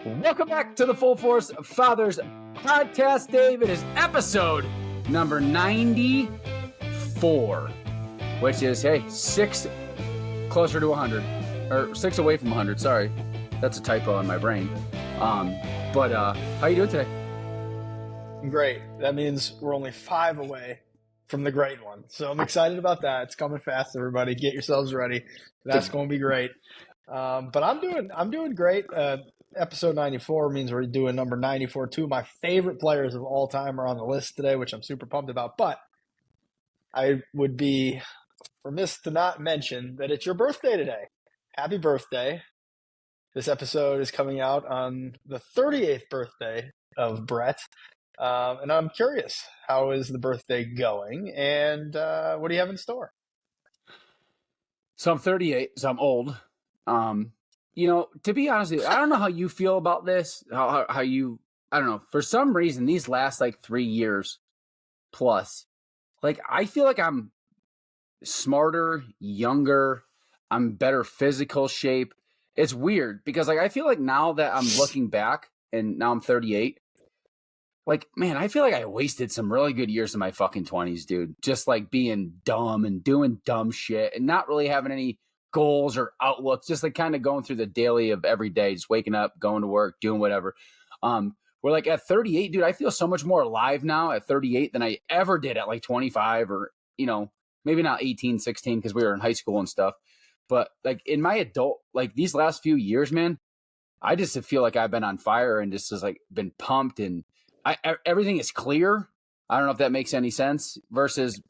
Welcome back to the Full Force Fathers podcast, Dave. It is episode number 94, which is, hey, 6 closer to 100, or 6 away from 100. Sorry, that's a typo in my brain. But how you doing today? Great. That means we're only 5 away from the great one. So I'm excited about that. It's coming fast, everybody. Get yourselves ready. That's going to be great. But I'm doing great. Episode 94 means we're doing number 94. 2 of my favorite players of all time are on the list today, which I'm super pumped about. But I would be remiss to not mention that it's your birthday today. Happy birthday. This episode is coming out on the 38th birthday of Brett. And I'm curious, how is the birthday going? And what do you have in store? So I'm 38, so I'm old. To be honest with you, I don't know how you feel about this. I don't know. For some reason, these last like 3 years plus, like I feel like I'm smarter, younger, I'm better physical shape. It's weird because like I feel like now that I'm looking back and now I'm 38, like, man, I feel like I wasted some really good years in my fucking 20s, dude. Just like being dumb and doing dumb shit and not really having any goals or outlooks, just like kind of going through the daily of every day, just waking up, going to work, doing whatever. We're like at 38, dude, I feel so much more alive now at 38 than I ever did at like 25 or, maybe not 18, 16 because we were in high school and stuff. But like in my adult, like these last few years, man, I just feel like I've been on fire and just has like been pumped and everything is clear. I don't know if that makes any sense versus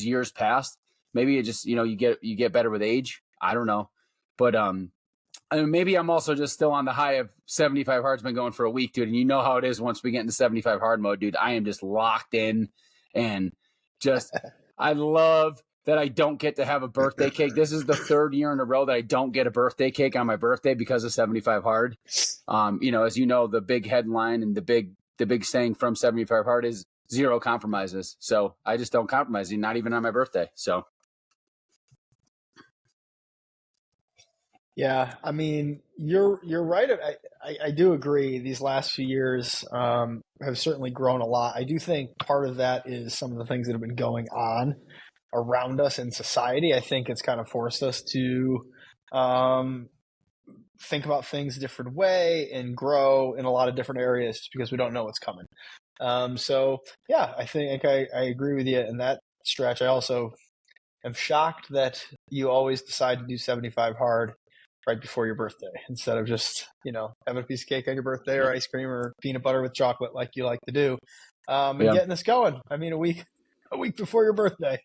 years past. Maybe it just, you get better with age. I don't know. But maybe I'm also just still on the high of 75 hard's been going for a week, dude. And you know how it is once we get into 75 hard mode, dude. I am just locked in and just I love that I don't get to have a birthday cake. This is the 3rd year in a row that I don't get a birthday cake on my birthday because of 75 hard. As you know, the big headline and the big saying from 75 hard is 0 compromises. So I just don't compromise, not even on my birthday. So. Yeah, I mean, you're right. I do agree. These last few years have certainly grown a lot. I do think part of that is some of the things that have been going on around us in society. I think it's kind of forced us to think about things a different way and grow in a lot of different areas just because we don't know what's coming. So, yeah, I think I agree with you in that stretch. I also am shocked that you always decide to do 75 hard right before your birthday instead of just, having a piece of cake on your birthday or ice cream or peanut butter with chocolate like you like to do. And getting this going. I mean, a week before your birthday.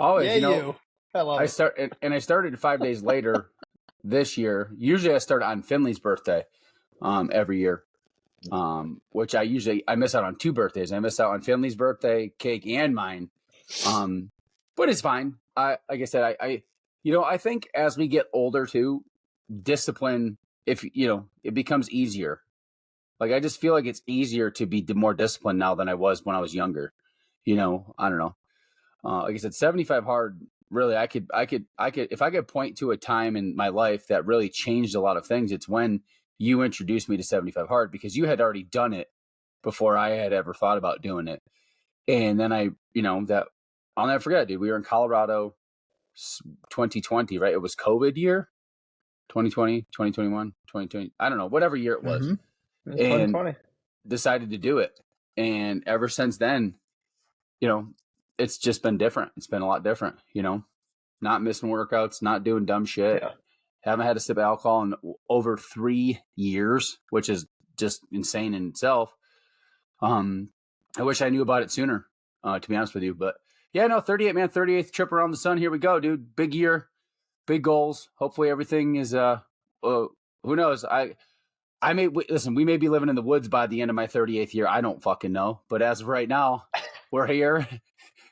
Always, I love it. I started 5 days later this year. Usually I start on Finley's birthday every year, which I miss out on 2 birthdays. I miss out on Finley's birthday cake and mine, but it's fine. Like I said, I think as we get older too, discipline, it becomes easier. Like I just feel like it's easier to be more disciplined now than I was when I was younger. I don't know. Like I said, 75 hard. Really, I could, if I could point to a time in my life that really changed a lot of things, it's when you introduced me to 75 hard because you had already done it before I had ever thought about doing it. And then that I'll never forget, dude. We were in Colorado, 2020, right? It was COVID year, 2020, 2021, 2020. I don't know, whatever year it was. Mm-hmm. 2020. And decided to do it. And ever since then, it's just been different. It's been a lot different, not missing workouts, not doing dumb shit. Yeah. Haven't had a sip of alcohol in over 3 years, which is just insane in itself. I wish I knew about it sooner, to be honest with you, but yeah, no, 38, man, 38th trip around the sun. Here we go, dude. Big year, big goals. Hopefully everything is, who knows? Listen, we may be living in the woods by the end of my 38th year. I don't fucking know. But as of right now, we're here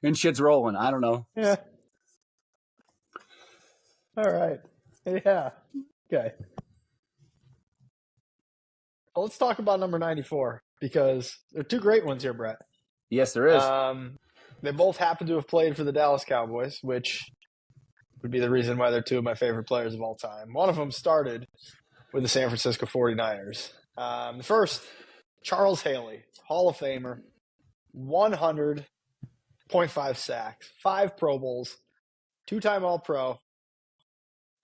and shit's rolling. I don't know. Yeah. All right. Yeah. Okay. Well, let's talk about number 94 because there are 2 great ones here, Brett. Yes, there is. They both happen to have played for the Dallas Cowboys, which would be the reason why they're 2 of my favorite players of all time. One of them started with the San Francisco 49ers. First, Charles Haley, Hall of Famer, 100.5 sacks, 5 Pro Bowls, 2-time All-Pro.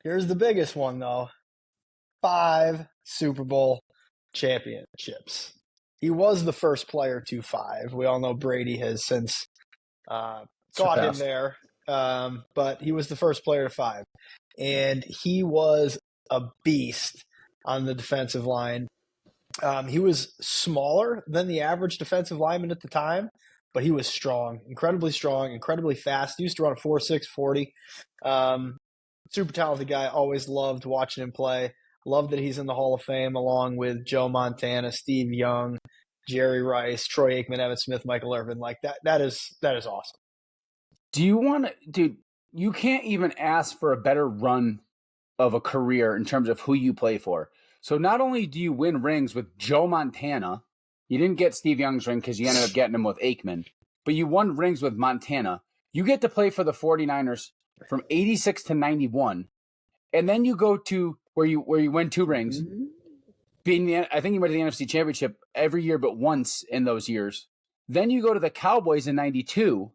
Here's the biggest one, though. 5 Super Bowl championships. He was the first player to 5. We all know Brady has since got him there, but he was the first player to 5. And he was a beast on the defensive line. He was smaller than the average defensive lineman at the time, but he was strong, incredibly fast. He used to run a 4.6 40. Super talented guy. Always loved watching him play. Love that he's in the Hall of Fame along with Joe Montana, Steve Young, Jerry Rice, Troy Aikman, Evan Smith, Michael Irvin. Like that is awesome. Do you want to, dude? You can't even ask for a better run of a career in terms of who you play for. So not only do you win rings with Joe Montana, you didn't get Steve Young's ring because you ended up getting him with Aikman, but you won rings with Montana. You get to play for the 49ers from 86 to 91. And then you go to where you win 2 rings. I think you went to the NFC Championship every year but once in those years. Then you go to the Cowboys in 92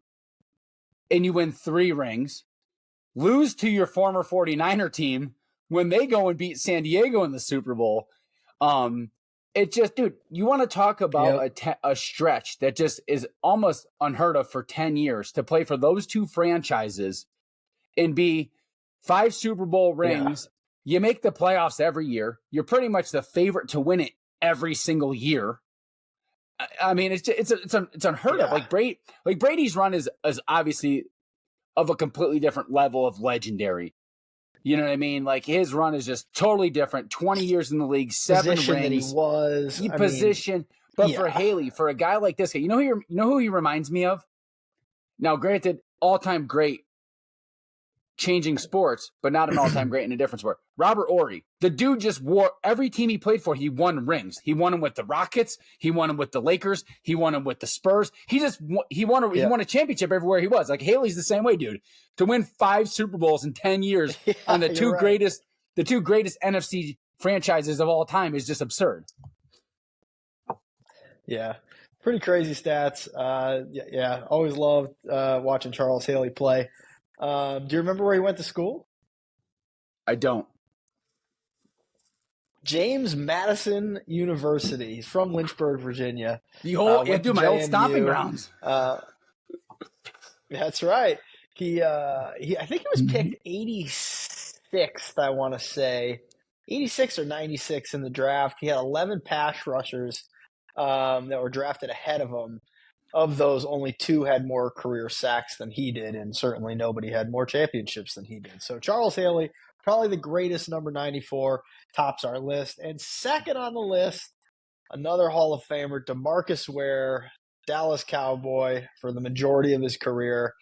and you win 3 rings. Lose to your former 49er team when they go and beat San Diego in the Super Bowl. It just, dude, you want to talk about a stretch that just is almost unheard of for 10 years to play for those 2 franchises and be 5 Super Bowl rings. You make the playoffs every year. You're pretty much the favorite to win it every single year. I mean, it's unheard of. Like Brady's run is obviously of a completely different level of legendary. You know what I mean? Like his run is just totally different. 20 years in the league, 7 position rings. That he was Position. But for Haley, for a guy like this guy, you know who he reminds me of? Now, granted, all-time great, changing sports, but not an all-time great in a different sport. Robert Ory. The dude just wore every team he played for. He won rings. He won them with the Rockets. He won them with the Lakers. He won them with the Spurs. He won a championship everywhere he was. Like Haley's the same way, dude. To win 5 Super Bowls in 10 years on the two greatest NFC franchises of all time is just absurd. Yeah. Pretty crazy stats. Always loved watching Charles Haley play. Do you remember where he went to school? I don't. James Madison University. He's from Lynchburg, Virginia. My old stomping grounds. That's right. I think he was picked 86th, I want to say. 86 or 96 in the draft. He had 11 pass rushers that were drafted ahead of him. Of those, only 2 had more career sacks than he did, and certainly nobody had more championships than he did. So Charles Haley, probably the greatest number 94, tops our list. And second on the list, another Hall of Famer, DeMarcus Ware, Dallas Cowboy for the majority of his career.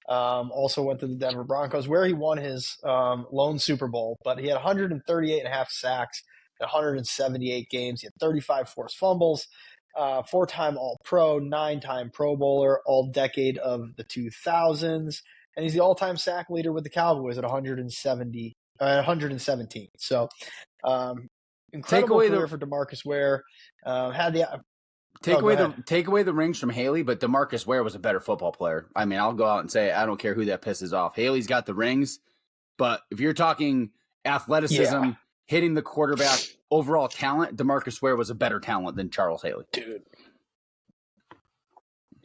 Also went to the Denver Broncos, where he won his lone Super Bowl. But he had 138.5 sacks in 178 games. He had 35 forced fumbles. 4-time All-Pro, 9-time Pro Bowler, all-decade of the 2000s, and he's the all-time sack leader with the Cowboys at 117. So, incredible career for DeMarcus Ware. Take away the rings from Haley, but DeMarcus Ware was a better football player. I mean, I'll go out and say it. I don't care who that pisses off. Haley's got the rings, but if you're talking athleticism, hitting the quarterback, overall talent, DeMarcus Ware was a better talent than Charles Haley. Dude.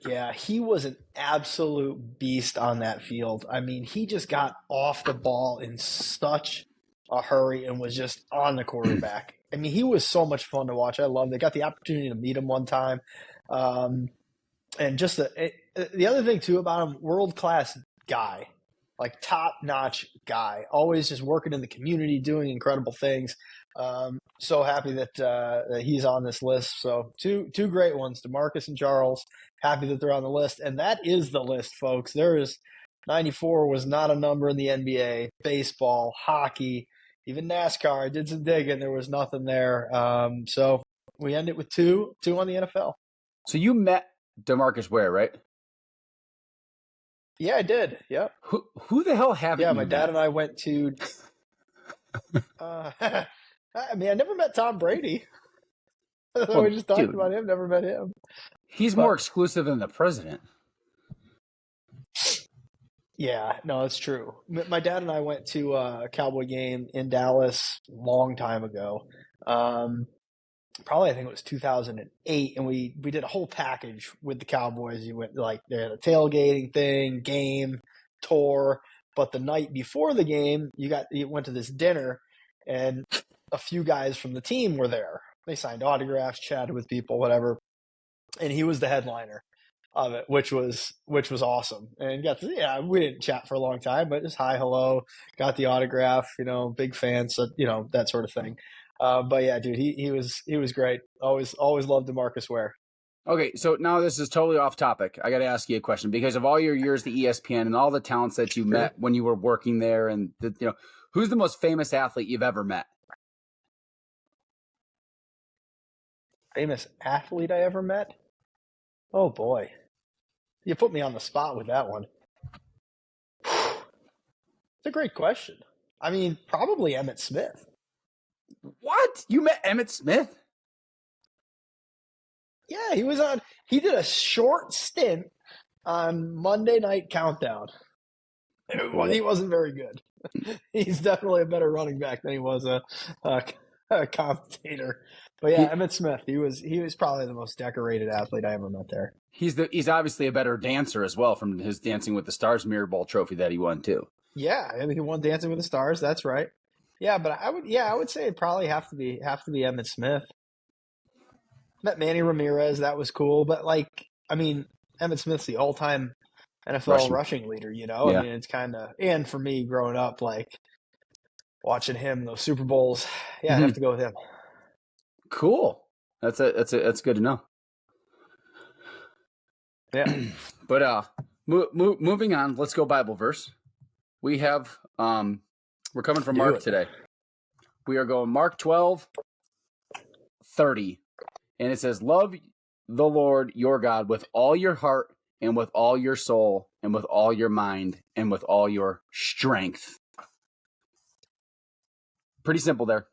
Yeah, he was an absolute beast on that field. I mean, he just got off the ball in such a hurry and was just on the quarterback. I mean, he was so much fun to watch. I loved it. Got the opportunity to meet him one time. And just the other thing, too, about him, world-class guy. Like top-notch guy, always just working in the community, doing incredible things. So happy that he's on this list. So two great ones, DeMarcus and Charles. Happy that they're on the list, and that is the list, folks. 94 was not a number in the NBA, baseball, hockey, even NASCAR. I did some digging. There was nothing there. So we end it with two on the NFL. So you met DeMarcus Ware, right? Yeah, I did. Yep. Who the hell haven't you my dad met? and I went to I mean, I never met Tom Brady. We Well, just talked dude, about him. Never met him. he's more But exclusive than the president. yeah, no, it's true. My dad and I went to a Cowboy game in Dallas a long time ago. Um, Probably I think it was 2008, and we did a whole package with the Cowboys. You went like they had a tailgating thing, game, tour. But the night before the game, you went to this dinner, and a few guys from the team were there. They signed autographs, chatted with people, whatever, and he was the headliner of it, which was awesome. And yeah, we didn't chat for a long time, but just hi, hello, got the autograph, big fan, so that sort of thing. But yeah, dude, he was great. Always loved DeMarcus Ware. Okay, so now this is totally off topic. I got to ask you a question because of all your years at ESPN and all the talents that you met when you were working there, and who's the most famous athlete you've ever met? Famous athlete I ever met? Oh boy, you put me on the spot with that one. It's a great question. I mean, probably Emmitt Smith. What? You met Emmitt Smith? Yeah, he was on. He did a short stint on Monday Night Countdown. He wasn't very good. He's definitely a better running back than he was a commentator. But yeah, Emmitt Smith, he was probably the most decorated athlete I ever met there. He's obviously a better dancer as well from his Dancing with the Stars Mirror Ball trophy that he won too. Yeah, I mean, he won Dancing with the Stars. That's right. Yeah, but I would say it'd probably have to be Emmitt Smith. Met Manny Ramirez, that was cool. But I mean, Emmitt Smith's the all-time NFL rushing leader. Yeah. I mean, it's kind of, and for me growing up, watching him those Super Bowls, yeah, I'd have to go with him. Cool. That's good to know. Yeah. But moving on, let's go Bible verse. We have we're coming from Mark today. We are going Mark 12:30, and it says, "Love the Lord your God with all your heart and with all your soul and with all your mind and with all your strength." Pretty simple there.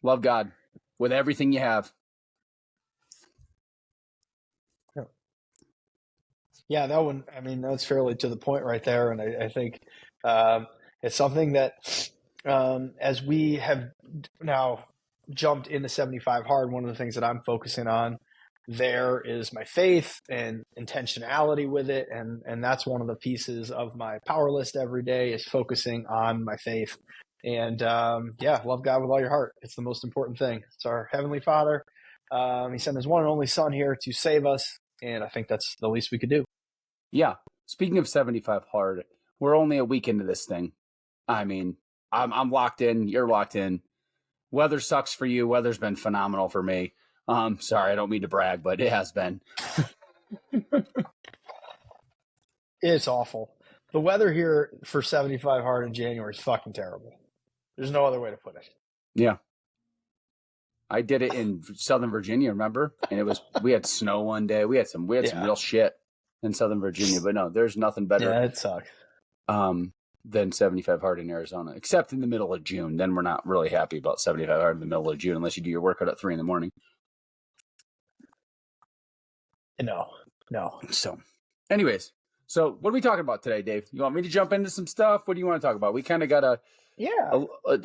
Love God with everything you have. Yeah, that one, I mean, that's fairly to the point right there. And I think it's something that as we have now jumped into 75 hard, one of the things that I'm focusing on there is my faith and intentionality with it. And that's one of the pieces of my power list every day is focusing on my faith. And yeah, love God with all your heart. It's the most important thing. It's our Heavenly Father. He sent his one and only Son here to save us. And I think that's the least we could do. Yeah. Speaking of 75 hard, we're only a week into this thing. I mean, I'm locked in. You're locked in. Weather sucks for you. Weather's been phenomenal for me. Sorry, I don't mean to brag, but it has been. It's awful. The weather here for 75 hard in January is fucking terrible. There's no other way to put it. Yeah. I did it in Southern Virginia, remember? And we had snow one day. We had some real shit in Southern Virginia, but no, there's nothing better. Yeah, it sucks. Than 75 hard in Arizona, except in the middle of June. Then we're not really happy about 75 hard in the middle of June unless you do your workout at 3 a.m. No. So, anyways, what are we talking about today, Dave? You want me to jump into some stuff? What do you want to talk about? We kind of got a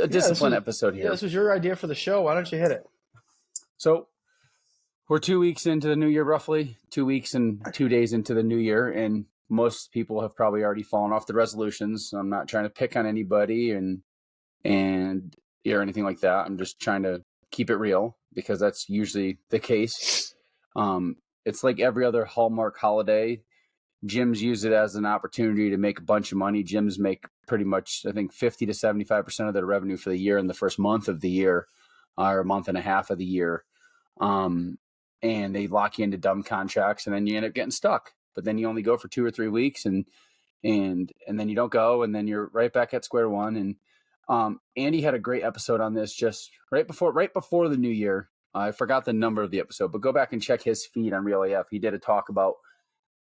discipline episode here. Yeah, this was your idea for the show. Why don't you hit it? So, we're 2 weeks into the new year, roughly 2 weeks and 2 days into the new year, and most people have probably already fallen off the resolutions. I'm not trying to pick on anybody and or anything like that. I'm just trying to keep it real because that's usually the case. It's like every other Hallmark holiday. Gyms use it as an opportunity to make a bunch of money. Gyms make pretty much, I think, 50 to 75% of their revenue for the year in the first month of the year or a month and a half of the year. And they lock you into dumb contracts, and then you end up getting stuck. But then you only go for 2 or 3 weeks, and then you don't go, and then you're right back at square one. And Andy had a great episode on this just right before the new year. I forgot the number of the episode, but go back and check his feed on Real AF. He did a talk about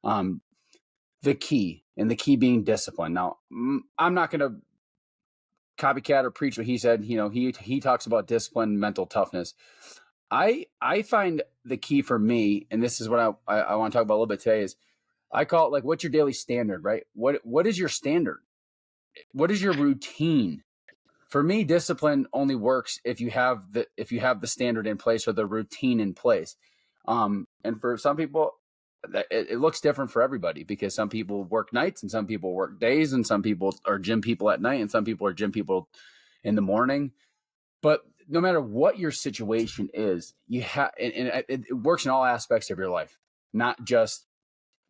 the key, and the key being discipline. Now, I'm not going to copycat or preach what he said. You know, he talks about discipline, mental toughness. I find the key for me, and this is what I want to talk about a little bit today, is I call it like, what's your daily standard, right? What is your standard? What is your routine? For me, discipline only works if you have the standard in place or the routine in place. And for some people, it looks different for everybody, because some people work nights and some people work days, and some people are gym people at night and some people are gym people in the morning. But no matter what your situation is, you have, and it works in all aspects of your life, not just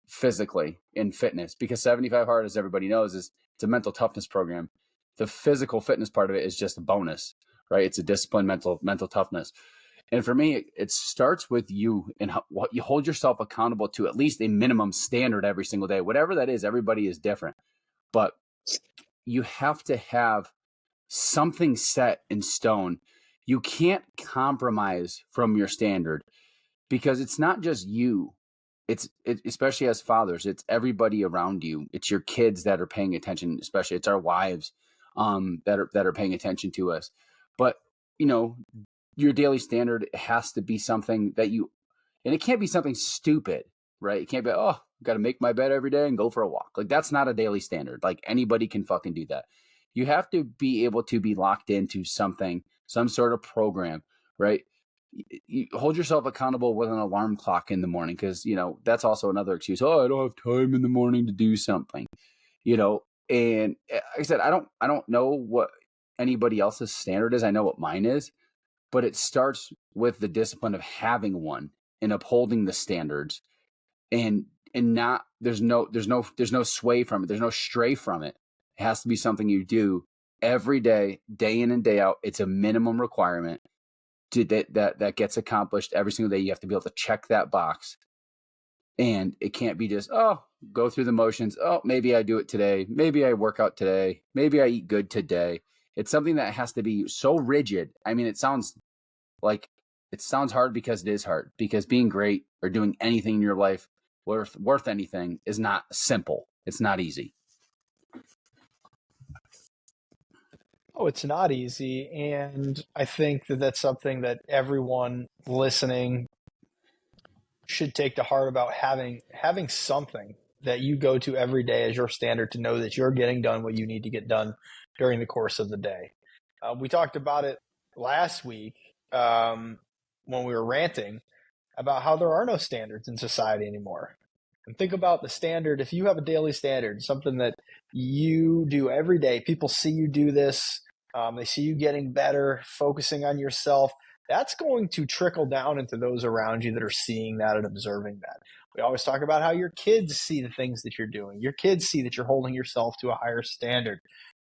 physically in fitness, because 75 Hard, as everybody knows, it's a mental toughness program. The physical fitness part of it is just a bonus, right? It's a discipline, mental toughness. And for me, it starts with you and what you hold yourself accountable to, at least a minimum standard every single day. Whatever that is, everybody is different. But you have to have something set in stone. You can't compromise from your standard, because it's not just you. It's especially as fathers, it's everybody around you. It's your kids that are paying attention, especially it's our wives that are paying attention to us. But you know, your daily standard has to be something that you, and it can't be something stupid, right? It can't be, oh, got to make my bed every day and go for a walk. Like, that's not a daily standard. Like, anybody can fucking do that. You have to be able to be locked into something, some sort of program, right? You hold yourself accountable with an alarm clock in the morning, because, you know, that's also another excuse. Oh, I don't have time in the morning to do something, you know? And like I said, I don't know what anybody else's standard is. I know what mine is, but it starts with the discipline of having one and upholding the standards, and not, there's no sway from it. There's no stray from it. It has to be something you do every day, day in and day out. It's a minimum requirement that gets accomplished every single day. You have to be able to check that box, and it can't be just, oh, go through the motions. Oh, maybe I do it today. Maybe I work out today. Maybe I eat good today. It's something that has to be so rigid. I mean, it sounds hard, because it is hard, because being great or doing anything in your life worth anything is not simple. It's not easy. Oh, it's not easy. And I think that that's something that everyone listening should take to heart, about having something that you go to every day as your standard, to know that you're getting done what you need to get done during the course of the day. We talked about it last week when we were ranting about how there are no standards in society anymore. And think about the standard. If you have a daily standard, something that you do every day, people see you do this, they see you getting better, focusing on yourself, that's going to trickle down into those around you that are seeing that and observing that. We always talk about how your kids see the things that you're doing. Your kids see that you're holding yourself to a higher standard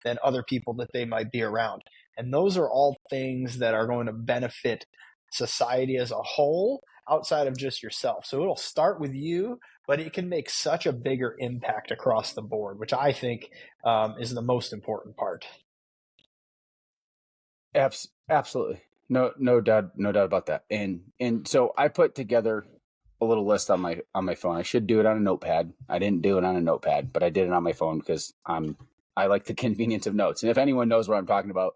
than other people that they might be around. And those are all things that are going to benefit society as a whole, outside of just yourself. So it'll start with you, but it can make such a bigger impact across the board, which I think is the most important part. Absolutely. No doubt about that. And so I put together a little list on my phone. I should do it on a notepad. I didn't do it on a notepad, but I did it on my phone, because I like the convenience of notes. And if anyone knows what I'm talking about,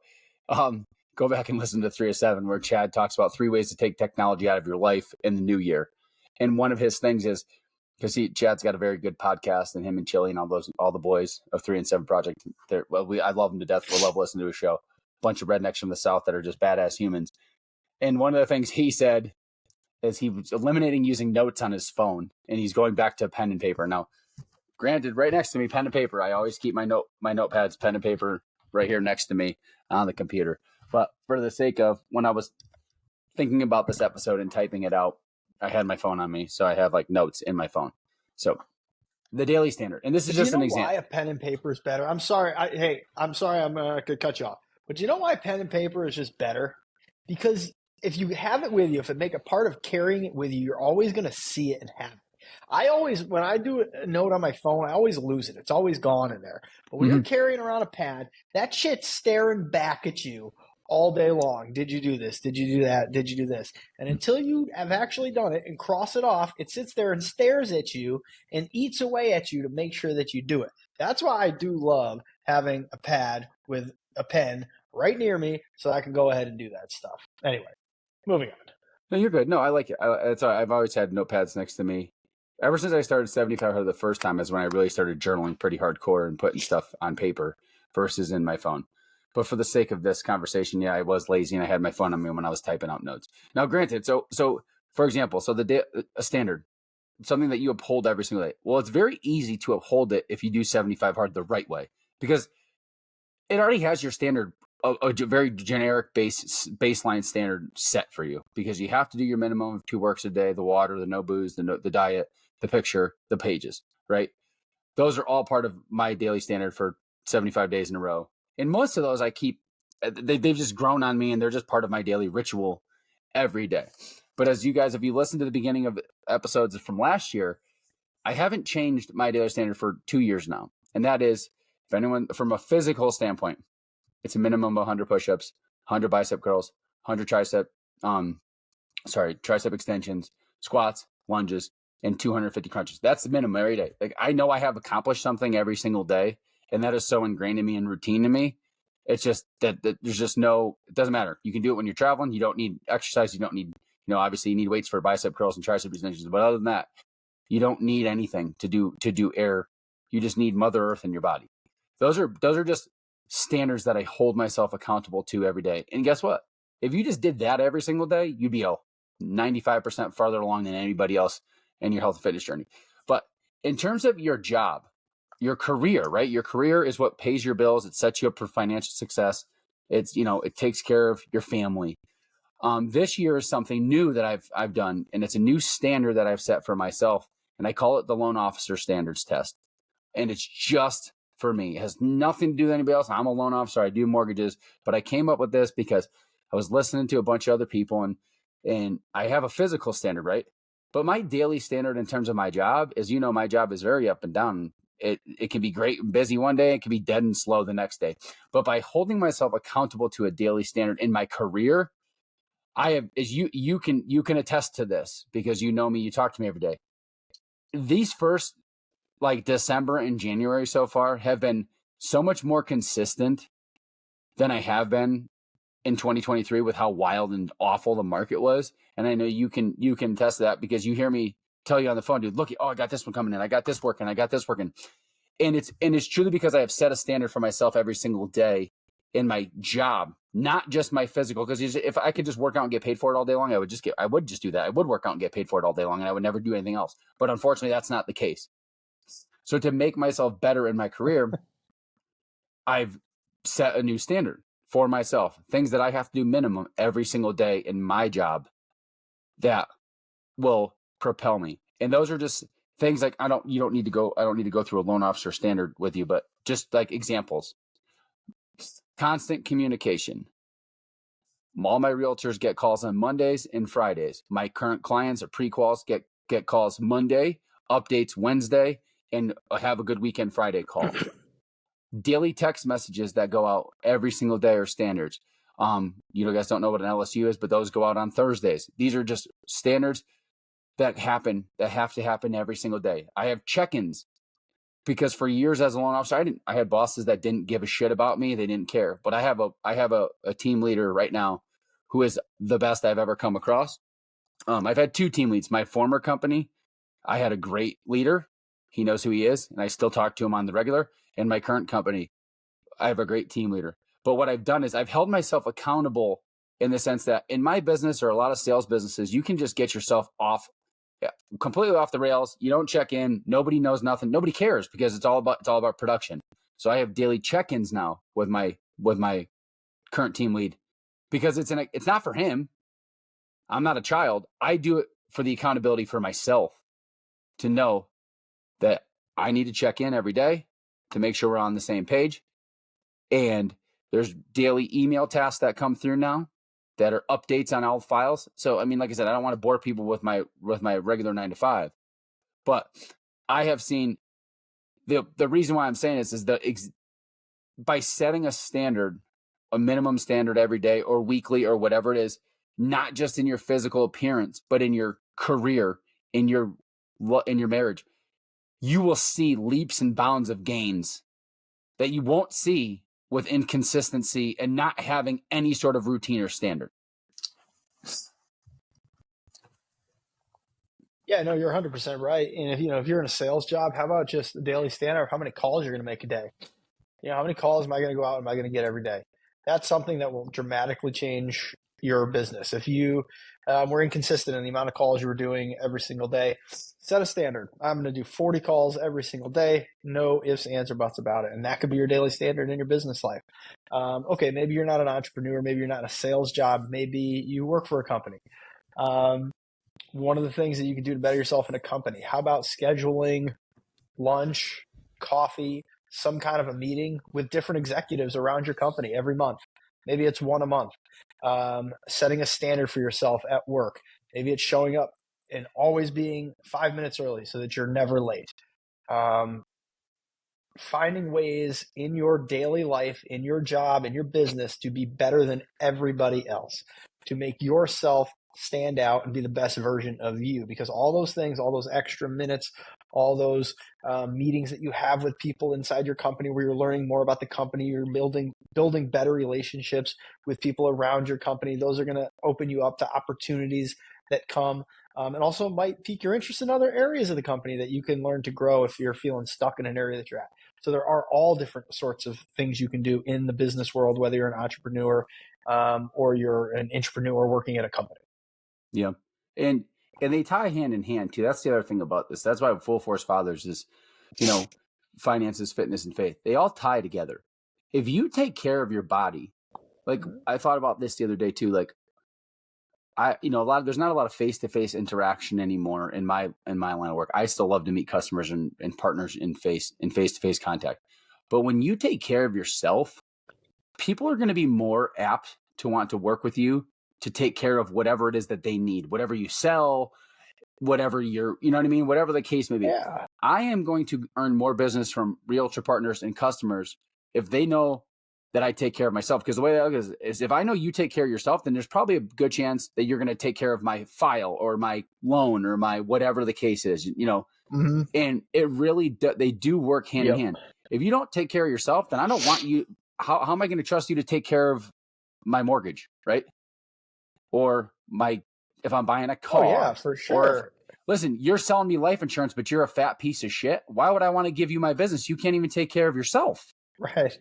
go back and listen to 307, where Chad talks about 3 ways to take technology out of your life in the new year. And one of his things is, because Chad's got a very good podcast, and him and Chili and all the boys of 3 and 7 Project, I love them to death. We love listening to his show. Bunch of rednecks from the South that are just badass humans. And one of the things he said is he was eliminating using notes on his phone, and he's going back to pen and paper. Now, granted, right next to me, pen and paper. I always keep my notepads, pen and paper right here next to me on the computer. But for the sake of, when I was thinking about this episode and typing it out, I had my phone on me, so I have like notes in my phone. So the daily standard, and this is just an example. Why a pen and paper is better? I'm sorry. I'm sorry. I'm going to cut you off. But you know why pen and paper is just better? Because if you have it with you, if it make a part of carrying it with you, you're always going to see it and have it. When I do a note on my phone, I always lose it. It's always gone in there. But when you're carrying around a pad, that shit's staring back at you all day long. Did you do this? Did you do that? Did you do this? And until you have actually done it and cross it off, it sits there and stares at you and eats away at you to make sure that you do it. That's why I do love having a pad with a pen right near me so I can go ahead and do that stuff. Anyway, moving on. No, you're good. No, I like it. I've always had notepads next to me. Ever since I started 7500 the first time is when I really started journaling pretty hardcore and putting stuff on paper versus in my phone. But for the sake of this conversation, yeah, I was lazy and I had my phone on me when I was typing out notes. Now, granted, so for example, a standard, something that you uphold every single day. Well, it's very easy to uphold it if you do 75 hard the right way, because it already has your standard, a very generic baseline standard set for you, because you have to do your minimum of 2 works a day: the water, the no booze, the diet, the picture, the pages, right? Those are all part of my daily standard for 75 days in a row. And most of those I keep, they've just grown on me and they're just part of my daily ritual every day. But as you guys, if you listen to the beginning of episodes from last year, I haven't changed my daily standard for 2 years now. And that is, if anyone, from a physical standpoint, it's a minimum of 100 push-ups, 100 bicep curls, 100 tricep extensions, squats, lunges, and 250 crunches. That's the minimum every day. Like, I know I have accomplished something every single day, and that is so ingrained in me and routine to me. It's just that there's just no, it doesn't matter. You can do it when you're traveling. You don't need exercise. You don't need, obviously you need weights for bicep curls and tricep extensions. But other than that, you don't need anything to do air. You just need Mother Earth in your body. Those are just standards that I hold myself accountable to every day. And guess what? If you just did that every single day, you'd be 95% farther along than anybody else in your health and fitness journey. But in terms of your job, your career, right? Your career is what pays your bills. It sets you up for financial success. It's, it takes care of your family. This year is something new that I've done, and it's a new standard that I've set for myself, and I call it the Loan Officer Standards Test. And it's just for me. It has nothing to do with anybody else. I'm a loan officer. I do mortgages, but I came up with this because I was listening to a bunch of other people, and I have a physical standard, right? But my daily standard in terms of my job is, my job is very up and down. It can be great and busy one day. It can be dead and slow the next day. But by holding myself accountable to a daily standard in my career, I have, as you can attest to this, because you know me, you talk to me every day. These first, like, December and January so far have been so much more consistent than I have been in 2023 with how wild and awful the market was. And I know you can attest to that, because you hear me tell you on the phone, dude, look, I got this one coming in. I got this working. And it's truly because I have set a standard for myself every single day in my job, not just my physical. Because if I could just work out and get paid for it all day long, I would just do that. I would work out and get paid for it all day long, and I would never do anything else. But unfortunately, that's not the case. So to make myself better in my career, I've set a new standard for myself, things that I have to do minimum every single day in my job that will propel me. And those are just things like, I don't need to go through a loan officer standard with you, but just like examples. Constant communication. All my realtors get calls on Mondays and Fridays. My current clients or pre-quals get calls Monday, updates Wednesday, and have a good weekend Friday call. Daily text messages that go out every single day are standards. You guys don't know what an LSU is, but those go out on Thursdays. These are just standards that have to happen every single day. I have check-ins, because for years as a loan officer, I had bosses that didn't give a shit about me. They didn't care. But I have a team leader right now who is the best I've ever come across. I've had 2 team leads. My former company, I had a great leader. He knows who he is, and I still talk to him on the regular. In my current company, I have a great team leader. But what I've done is I've held myself accountable in the sense that in my business, or a lot of sales businesses, you can just get yourself completely off the rails. You don't check in. Nobody knows nothing. Nobody cares, because it's all about production. So I have daily check-ins now with my current team lead, because it's not for him. I'm not a child. I do it for the accountability for myself, to know that I need to check in every day to make sure we're on the same page. And there's daily email tasks that come through now that are updates on all files. So, I mean, like I said, I don't want to bore people with my regular 9 to 5, but I have seen the reason why I'm saying this is by setting a standard, a minimum standard every day or weekly or whatever it is, not just in your physical appearance, but in your career, in your marriage, you will see leaps and bounds of gains that you won't see with inconsistency and not having any sort of routine or standard. Yeah, no, you're 100% right. And if you're in a sales job, how about just the daily standard of how many calls you're going to make a day? How many calls am I going to go out? Am I going to get every day? That's something that will dramatically change your business. If you were inconsistent in the amount of calls you were doing every single day, set a standard. I'm going to do 40 calls every single day. No ifs, ands, or buts about it. And that could be your daily standard in your business life. Okay, maybe you're not an entrepreneur. Maybe you're not in a sales job. Maybe you work for a company. One of the things that you can do to better yourself in a company, how about scheduling lunch, coffee, some kind of a meeting with different executives around your company every month? Maybe it's one a month. Setting a standard for yourself at work. Maybe it's showing up and always being 5 minutes early so that you're never late. Finding ways in your daily life, in your job, in your business to be better than everybody else, to make yourself stand out and be the best version of you, because all those things, all those extra minutes, all those meetings that you have with people inside your company where you're learning more about the company, you're building better relationships with people around your company, those are going to open you up to opportunities that come, and also might pique your interest in other areas of the company that you can learn to grow if you're feeling stuck in an area that you're at. So there are all different sorts of things you can do in the business world, whether you're an entrepreneur or you're an intrapreneur working at a company. Yeah. And they tie hand in hand too. That's the other thing about this. That's why Full Force Fathers is, finances, fitness, and faith. They all tie together. If you take care of your body, like I thought about this the other day too, like there's not a lot of face-to-face interaction anymore in my line of work. I still love to meet customers and partners in face-to-face contact. But when you take care of yourself, people are going to be more apt to want to work with you to take care of whatever it is that they need, whatever you sell, whatever whatever the case may be. Yeah. I am going to earn more business from realtor partners and customers if they know that I take care of myself. Because the way that is if I know you take care of yourself, then there's probably a good chance that you're going to take care of my file or my loan or my whatever the case is, Mm-hmm. And it really, they do work hand in hand. If you don't take care of yourself, then I don't want you. How am I going to trust you to take care of my mortgage, right? Or if I'm buying a car. Oh yeah, for sure. Listen, you're selling me life insurance, but you're a fat piece of shit. Why would I want to give you my business? You can't even take care of yourself. Right.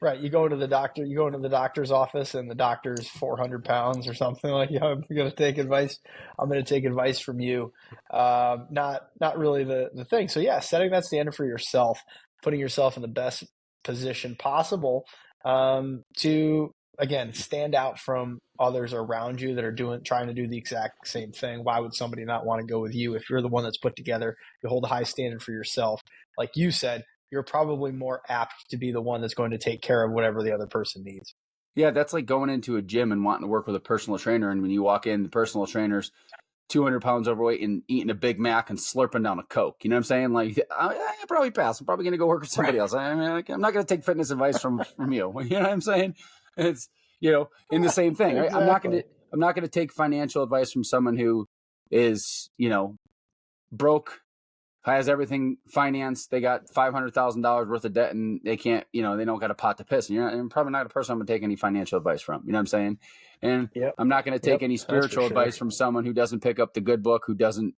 Right. You go into the doctor's office and the doctor's 400 pounds or something like, I'm going to take advice. I'm going to take advice from you. Not really the thing. So yeah, setting that standard for yourself, putting yourself in the best position possible to, again, stand out from others around you that are trying to do the exact same thing. Why would somebody not want to go with you if you're the one that's put together? You hold a high standard for yourself. Like you said, you're probably more apt to be the one that's going to take care of whatever the other person needs. Yeah, that's like going into a gym and wanting to work with a personal trainer. And when you walk in, the personal trainer's 200 pounds overweight and eating a Big Mac and slurping down a Coke. You know what I'm saying? Like, I probably pass. I'm probably going to go work with somebody else. I'm not going to take fitness advice from you. You know what I'm saying? It's, in the same thing, right? Exactly. I'm not going to take financial advice from someone who is, broke, has everything financed. They got $500,000 worth of debt and they can't, they don't got a pot to piss. And I'm probably not a person I'm going to take any financial advice from. You know what I'm saying? And I'm not going to take any spiritual advice from someone who doesn't pick up the good book, who doesn't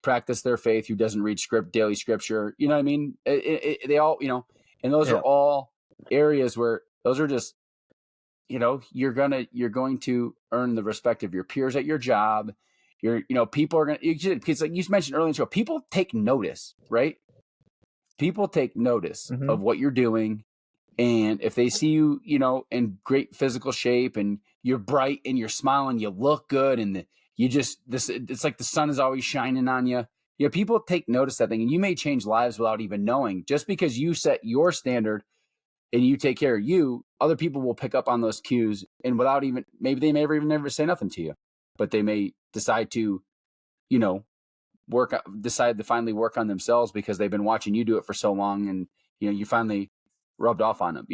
practice their faith, who doesn't read daily scripture. You know what I mean? They all, and those are all areas where those are just, you're going to earn the respect of your peers at your job. People are going to, because like you mentioned earlier in the show, people take notice, right? People take notice of what you're doing. And if they see you, in great physical shape and you're bright and you're smiling, you look good. And it's like the sun is always shining on you. People take notice of that thing, and you may change lives without even knowing. Just because you set your standard and you take care of you, other people will pick up on those cues, and without even, maybe they may never say nothing to you, but they may decide to, decide to finally work on themselves because they've been watching you do it for so long, and you finally rubbed off on them.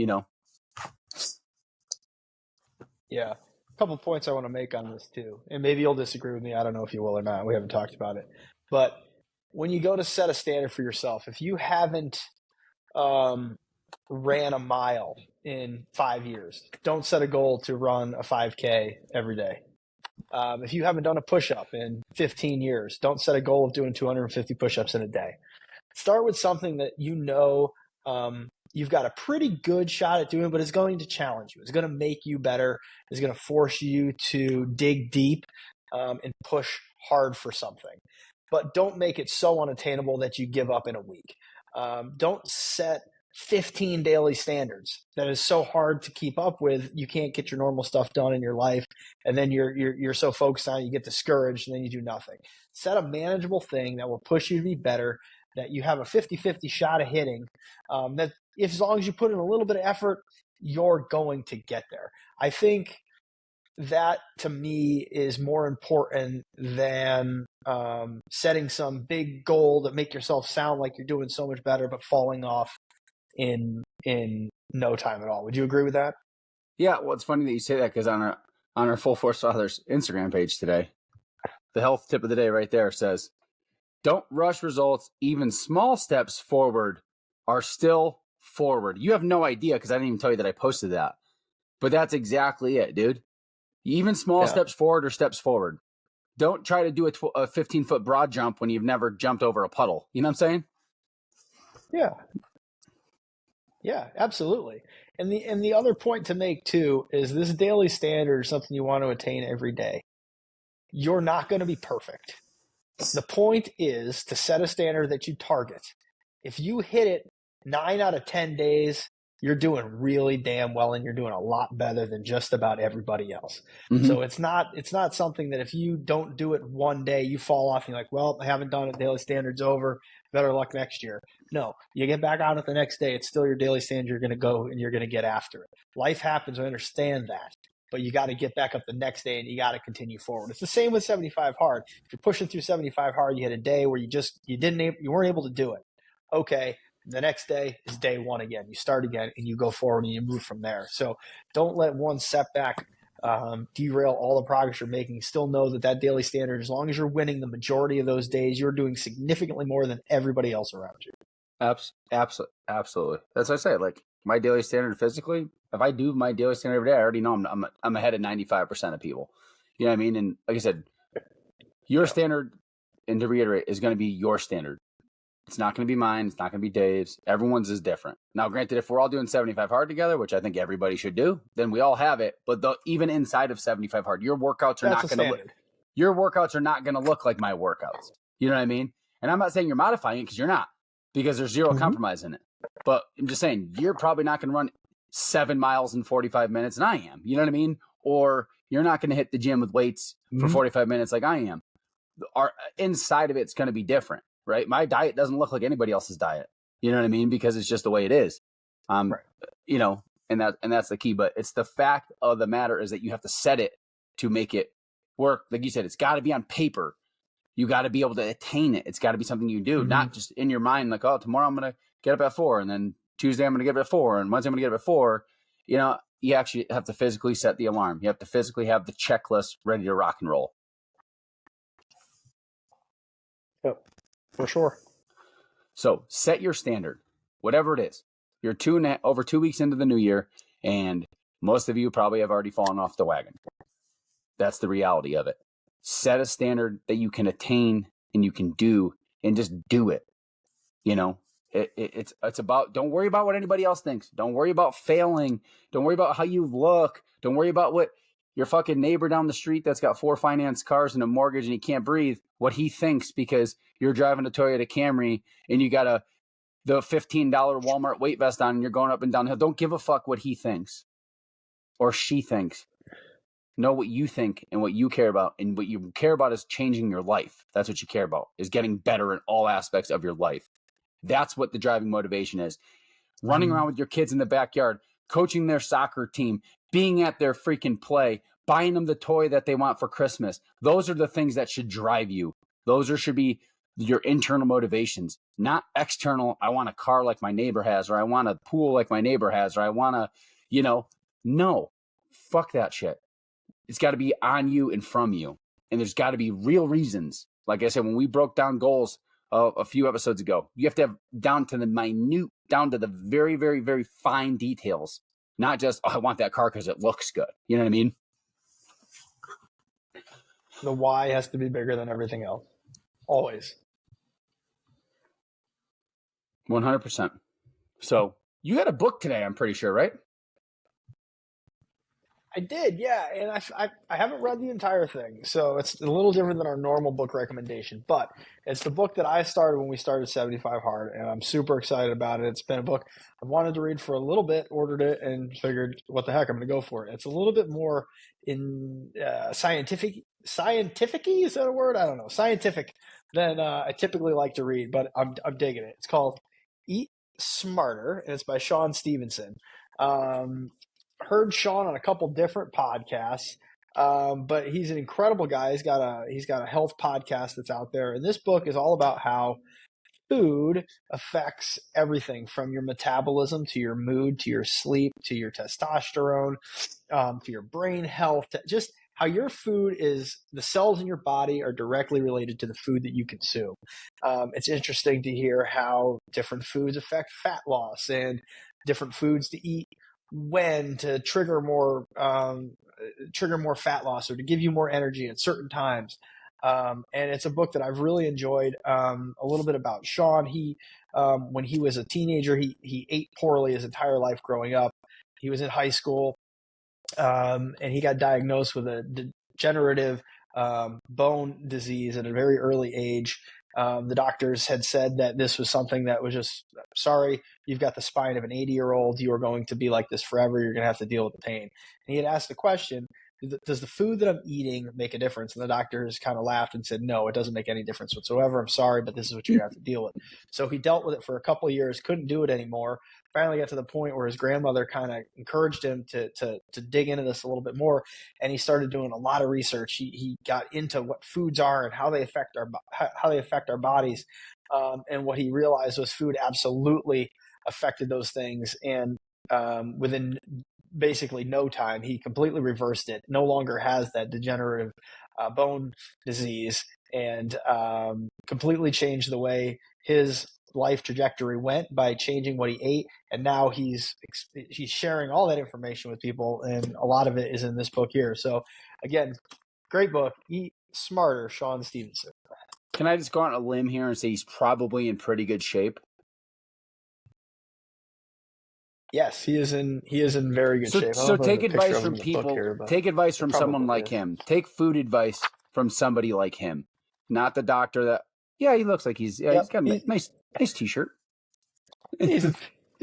Yeah, a couple points I want to make on this too, and maybe you'll disagree with me. I don't know if you will or not. We haven't talked about it, but when you go to set a standard for yourself, if you haven't ran a mile in 5 years. Don't set a goal to run a 5K every day. If you haven't done a push-up in 15 years, don't set a goal of doing 250 push-ups in a day. Start with something that you know you've got a pretty good shot at doing, but it's going to challenge you. It's going to make you better. It's going to force you to dig deep and push hard for something. But don't make it so unattainable that you give up in a week. Don't set 15 daily standards that is so hard to keep up with. You can't get your normal stuff done in your life, and then you're so focused on it, you get discouraged, and then you do nothing. Set a manageable thing that will push you to be better, that you have a 50-50 shot of hitting, that if as long as you put in a little bit of effort, you're going to get there. I think that to me is more important than setting some big goal that make yourself sound like you're doing so much better, but falling off in no time at all. Would you agree with that? Yeah, well, it's funny that you say that because on our Full Force Fathers Instagram page today, the health tip of the day right there says, "Don't rush results. Even small steps forward are still forward." You have no idea because I didn't even tell you that I posted that, but that's exactly it, dude. Even small steps forward are steps forward. Don't try to do a 15-foot broad jump when you've never jumped over a puddle. You know what I'm saying? Yeah. Yeah, absolutely. And the other point to make too is this daily standard is something you want to attain every day. You're not going to be perfect. The point is to set a standard that you target. If you hit it 9 out of 10 days, you're doing really damn well, and you're doing a lot better than just about everybody else. Mm-hmm. So it's not something that if you don't do it one day, you fall off and you're like, well, I haven't done it, daily standard's over, better luck next year. No, you get back on it the next day, it's still your daily standard, you're going to go and you're going to get after it. Life happens, I understand that, but you got to get back up the next day and you got to continue forward. It's the same with 75 hard. If you're pushing through 75 hard, you had a day where you weren't able to do it. Okay. The next day is day one again. You start again and you go forward and you move from there. So don't let one setback derail all the progress you're making. Still know that daily standard, as long as you're winning the majority of those days, you're doing significantly more than everybody else around you. Absolutely. That's what I say. Like my daily standard physically, if I do my daily standard every day, I already know I'm ahead of 95% of people. You know what I mean? And like I said, your standard, and to reiterate, is going to be your standard. It's not going to be mine. It's not going to be Dave's. Everyone's is different. Now, granted, if we're all doing 75 hard together, which I think everybody should do, then we all have it. But even inside of 75 hard, your workouts are not going to look. Your workouts are not going to look like my workouts. You know what I mean? And I'm not saying you're modifying it because you're not, because there's zero compromise in it. But I'm just saying you're probably not going to run 7 miles in 45 minutes, and I am. You know what I mean? Or you're not going to hit the gym with weights for 45 minutes like I am. Our inside of it's going to be different. Right. My diet doesn't look like anybody else's diet. You know what I mean? Because it's just the way it is. You know, and that's the key. But it's the fact of the matter is that you have to set it to make it work. Like you said, it's got to be on paper. You got to be able to attain it. It's got to be something you do, not just in your mind like, oh, tomorrow I'm going to get up at 4, and then Tuesday I'm going to get up at 4, and Wednesday I'm going to get up at 4. You know, you actually have to physically set the alarm. You have to physically have the checklist ready to rock and roll. Yep. For sure. So set your standard, whatever it is. You're over 2 weeks into the new year, and most of you probably have already fallen off the wagon. That's the reality of it. Set a standard that you can attain and you can do, and just do it. You know, it's about, don't worry about what anybody else thinks. Don't worry about failing. Don't worry about how you look. Don't worry about what your fucking neighbor down the street that's got 4 finance cars and a mortgage and he can't breathe, what he thinks because you're driving a Toyota Camry and you got the $15 Walmart weight vest on and you're going up and down the hill. Don't give a fuck what he thinks or she thinks. Know what you think and what you care about. And what you care about is changing your life. That's what you care about, is getting better in all aspects of your life. That's what the driving motivation is. Running around with your kids in the backyard, coaching their soccer team, being at their freaking play, buying them the toy that they want for Christmas. Those are the things that should drive you. Those should be your internal motivations, not external. I want a car like my neighbor has, or I want a pool like my neighbor has, or I want to, no, fuck that shit. It's got to be on you and from you. And there's got to be real reasons. Like I said, when we broke down goals a few episodes ago. You have to have down to the minute, down to the very, very, very fine details. Not just, I want that car because it looks good. You know what I mean? The why has to be bigger than everything else. Always. 100%. So you had a book today, I'm pretty sure, right? I did, yeah, and I haven't read the entire thing, so it's a little different than our normal book recommendation, but it's the book that I started when we started 75 Hard, and I'm super excited about it. It's been a book I've wanted to read for a little bit, ordered it, and figured, what the heck, I'm going to go for it. It's a little bit more in scientific-y, is that a word? I don't know. Scientific than I typically like to read, but I'm digging it. It's called Eat Smarter, and it's by Sean Stevenson. Heard Sean on a couple different podcasts, but he's an incredible guy. He's got a health podcast that's out there, and this book is all about how food affects everything from your metabolism to your mood to your sleep to your testosterone, to your brain health, to just how your food is. The cells in your body are directly related to the food that you consume. It's interesting to hear how different foods affect fat loss and different foods to eat when to trigger more fat loss or to give you more energy at certain times. And it's a book that I've really enjoyed. A little bit about Sean. He, when he was a teenager, he ate poorly his entire life growing up. He was in high school, and he got diagnosed with a degenerative bone disease at a very early age. The doctors had said that this was something that was just, sorry, you've got the spine of an 80-year-old. You are going to be like this forever. You're going to have to deal with the pain. And he had asked the question, does the food that I'm eating make a difference? And the doctors kind of laughed and said, no, it doesn't make any difference whatsoever. I'm sorry, but this is what you have to deal with. So he dealt with it for a couple of years, couldn't do it anymore. Finally got to the point where his grandmother kind of encouraged him to dig into this a little bit more. And he started doing a lot of research. He got into what foods are and how they affect our bodies. And what he realized was food absolutely affected those things. And within basically no time, he completely reversed it. No longer has that degenerative bone disease, and completely changed the way his life trajectory went by changing what he ate. And now he's sharing all that information with people, and a lot of it is in this book here. So again, great book. Eat Smarter, Sean Stevenson. Can I just go on a limb here and say he's probably in pretty good shape? Yes, he is in very good shape. So take advice from people. Take advice from someone like him. Take food advice from somebody like him, not the doctor that. Yeah, he looks like he's got a nice t-shirt. He's in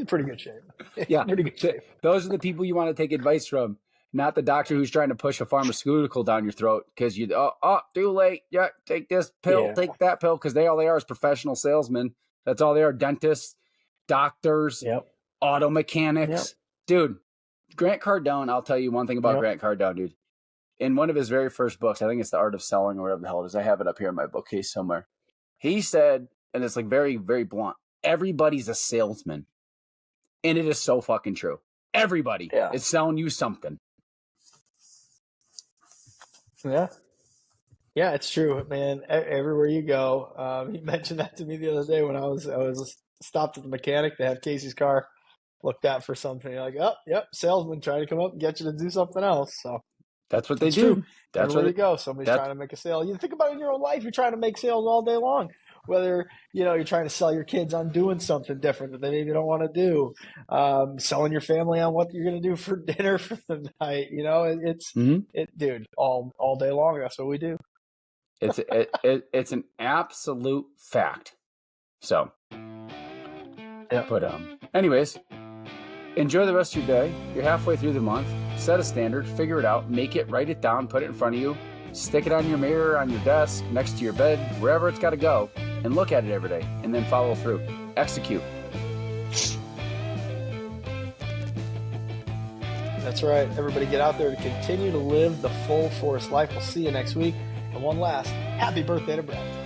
pretty good shape. Yeah, pretty good shape. Those are the people you want to take advice from, not the doctor who's trying to push a pharmaceutical down your throat because you too late. Yeah, take this pill, take that pill, because all they are is professional salesmen. That's all they are. Dentists, doctors. Yep. Auto mechanics. Dude, Grant Cardone, I'll tell you one thing about Grant Cardone, dude. In one of his very first books, I think it's The Art of Selling or whatever the hell it is. I have it up here in my bookcase somewhere. He said, and it's like very, very blunt, everybody's a salesman. And it is so fucking true. Everybody is selling you something. Yeah. Yeah, it's true, man. Everywhere you go. He mentioned that to me the other day when I was stopped at the mechanic to have Casey's car looked at for something. You're like, salesman trying to come up and get you to do something else. So that's what they do. True. That's where you go. Somebody's trying to make a sale. You think about it in your own life. You're trying to make sales all day long. Whether you're trying to sell your kids on doing something different that they maybe don't want to do, selling your family on what you're going to do for dinner for the night. Dude, all day long. That's what we do. It's an absolute fact. So. Yeah. But anyways, enjoy the rest of your day. You're halfway through the month. Set a standard, figure it out, make it, write it down, put it in front of you, stick it on your mirror, on your desk, next to your bed, wherever it's got to go, and look at it every day, and then follow through. Execute. That's right. Everybody get out there to continue to live the full force life. We'll see you next week. And one last, happy birthday to Brett.